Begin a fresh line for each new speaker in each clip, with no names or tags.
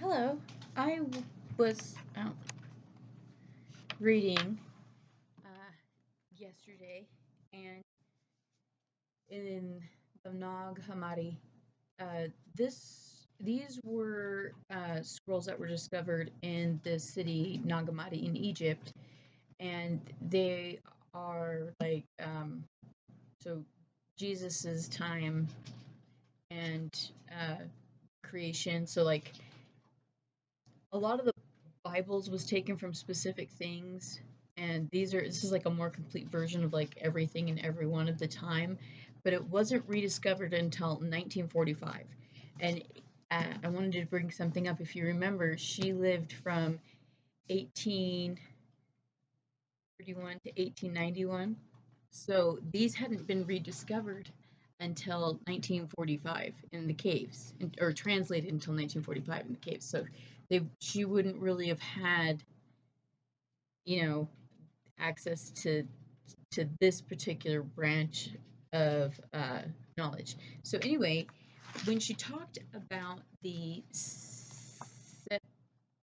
Hello. I was reading uh, yesterday, and in the Nag Hammadi, these were scrolls that were discovered in the city Nag Hammadi in Egypt, and they are like so Jesus's time and creation. So like a lot of the Bibles was taken from specific things, and this is like a more complete version of like everything and everyone at the time, but it wasn't rediscovered until 1945. And I wanted to bring something up. If you remember, she lived from 1831 to 1891, so these hadn't been rediscovered until 1945 in the caves, or translated until 1945 in the caves. So she wouldn't really have had, you know, access to this particular branch of knowledge. So anyway, when she talked about the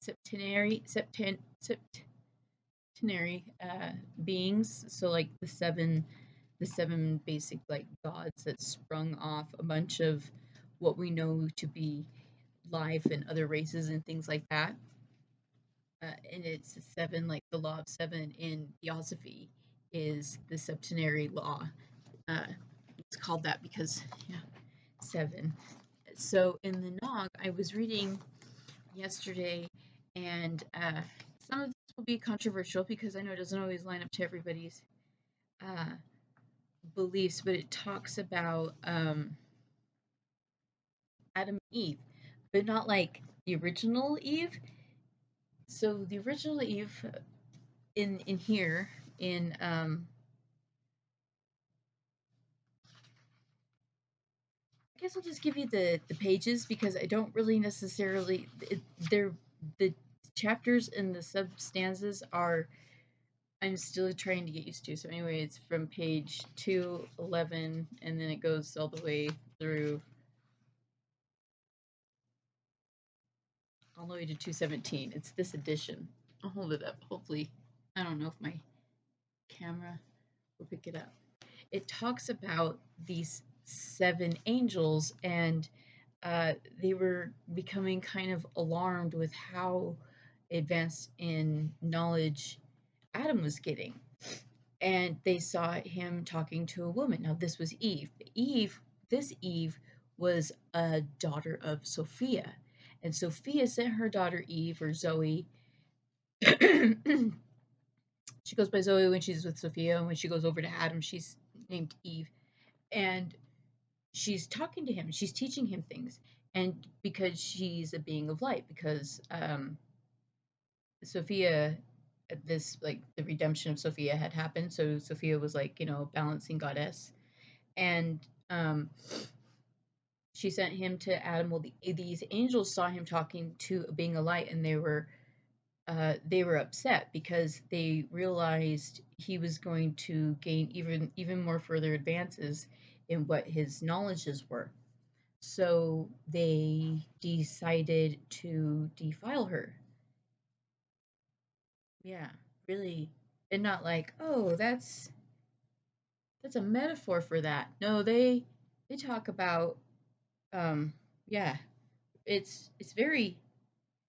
septenary beings, so like the seven basic like gods that sprung off a bunch of what we know to be life and other races and things like that. And it's seven, like the law of seven in Theosophy is the septenary law. Uh, it's called that because, yeah, seven. So in the Nog, I was reading yesterday, and some of this will be controversial because I know it doesn't always line up to everybody's uh, beliefs, but it talks about Adam and Eve, but not like the original Eve. So the original Eve in here in I guess I'll just give you the pages because I don't really necessarily they're the chapters and the sub stanzas are I'm still trying to get used to. So anyway, it's from page 211 and then it goes all the way through all the way to 217. It's this edition. I'll hold it up. Hopefully, I don't know if my camera will pick it up. It talks about these seven angels, and they were becoming kind of alarmed with how advanced in knowledge Adam was getting. And they saw him talking to a woman. Now, this was Eve. This Eve was a daughter of Sophia. And Sophia sent her daughter Eve, or Zoe. She goes by Zoe when she's with Sophia, and when she goes over to Adam, she's named Eve. And she's talking to him, she's teaching him things. And because she's a being of light, because Sophia, this like the redemption of Sophia had happened, so Sophia was like, balancing goddess. And she sent him to Adam. Well, these angels saw him talking to a being of light, and they were upset because they realized he was going to gain even more further advances in what his knowledges were. So they decided to defile her. Yeah, really. And not like, oh, that's a metaphor for that. No, they talk about um yeah, it's very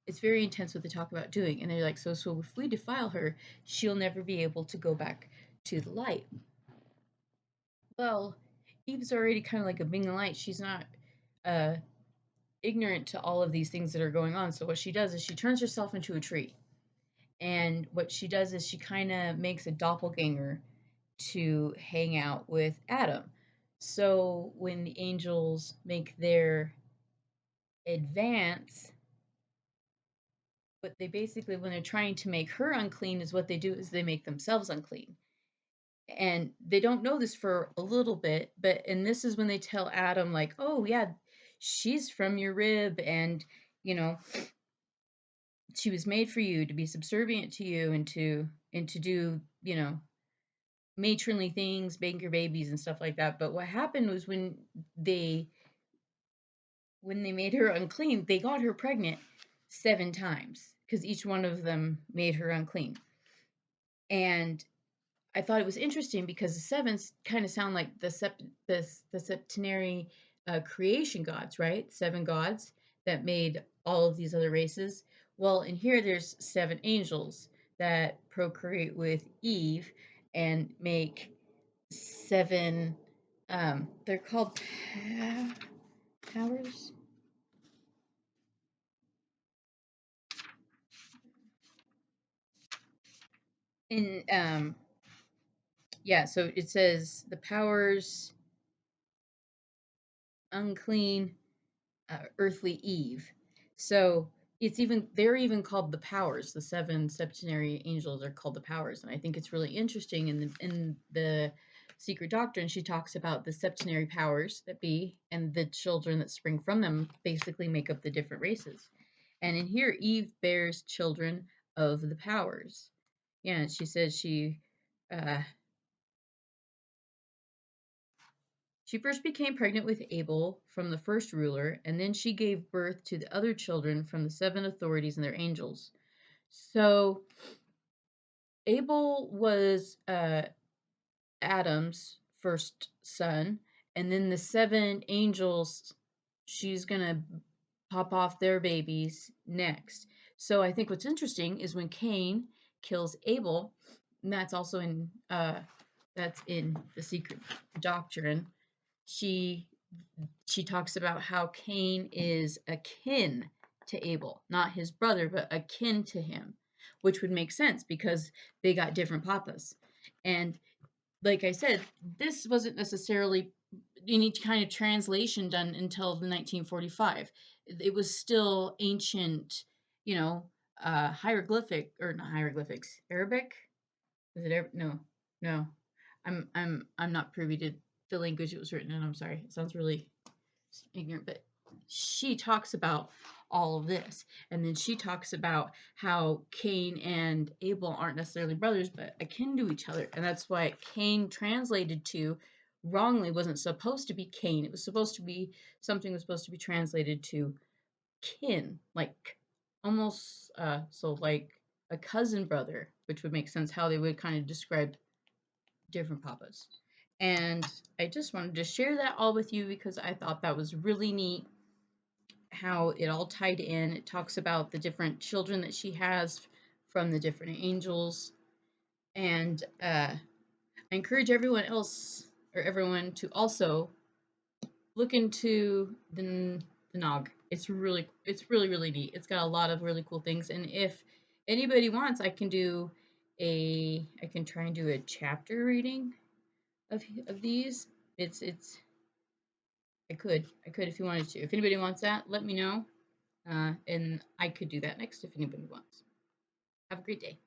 intense what they talk about doing. And they're like, so if we defile her, she'll never be able to go back to the light. Well, Eve's already kind of like a being of light. She's not uh ignorant to all of these things that are going on. So what she does is she turns herself into a tree. And what she does is she kind of makes a doppelganger to hang out with Adam. So when the angels make their advance, what they basically, when they're trying to make her unclean, is what they do is they make themselves unclean. And they don't know this for a little bit, and this is when they tell Adam, like, oh, yeah, she's from your rib, and, you know, she was made for you to be subservient to you and to do, matronly things, bank your babies and stuff like that. But what happened was they made her unclean, they got her pregnant. 7 times because each one of them made her unclean. And I thought it was interesting because the sevens kind of sound like the septenary creation gods, right? 7 gods that made all of these other races. Well, in here there's 7 angels that procreate with Eve and make 7. They're called powers. In yeah, so it says the powers unclean earthly Eve. So they're even called the powers. The 7 septenary angels are called the powers, and I think it's really interesting in the Secret Doctrine. She talks about the septenary powers that be, and the children that spring from them basically make up the different races. And in here, Eve bears children of the powers. Yeah, she says uh, she first became pregnant with Abel from the first ruler, and then she gave birth to the other children from the 7 authorities and their angels. So Abel was Adam's first son, and then the 7 angels, she's going to pop off their babies next. So I think what's interesting is when Cain kills Abel, and that's in the Secret Doctrine. She talks about how Cain is akin to Abel, not his brother, but akin to him, which would make sense because they got different papas. And like I said, this wasn't necessarily any kind of translation done until 1945. It was still ancient, you know, hieroglyphic or not hieroglyphics, Arabic. Is it no, no. I'm not privy to the language it was written in. I'm sorry. It sounds really ignorant, but she talks about all of this. And then she talks about how Cain and Abel aren't necessarily brothers, but akin to each other. And that's why Cain translated to wrongly wasn't supposed to be Cain. It was supposed to be something was supposed to be translated to kin, like almost so like a cousin brother, which would make sense how they would kind of describe different papas. And I just wanted to share that all with you because I thought that was really neat how it all tied in. It talks about the different children that she has from the different angels. And I encourage everyone to also look into the Nog. It's really neat. It's got a lot of really cool things. And if anybody wants, I can try and do a chapter reading of these. It's I could if you wanted to. If anybody wants that, let me know, and I could do that next if anybody wants. Have a great day.